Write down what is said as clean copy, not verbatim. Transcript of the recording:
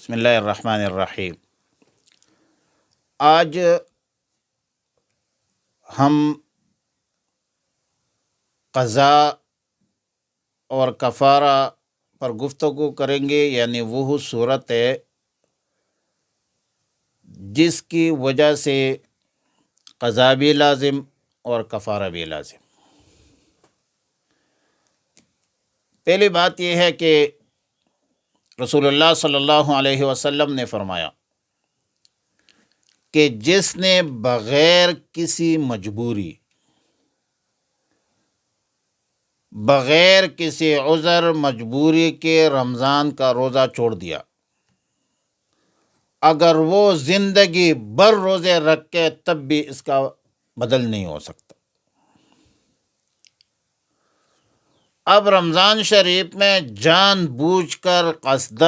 بسم اللہ الرحمن الرحیم۔ آج ہم قضا اور کفارہ پر گفتگو کریں گے، یعنی وہ صورت ہے جس کی وجہ سے قضا بھی لازم اور کفارہ بھی لازم۔ پہلی بات یہ ہے کہ رسول اللہ صلی اللہ علیہ وسلم نے فرمایا کہ جس نے بغیر کسی مجبوری، بغیر کسی عذر مجبوری کے رمضان کا روزہ چھوڑ دیا، اگر وہ زندگی بھر روزے رکھے تب بھی اس کا بدل نہیں ہو سکتا۔ اب رمضان شریف میں جان بوجھ کر قصدن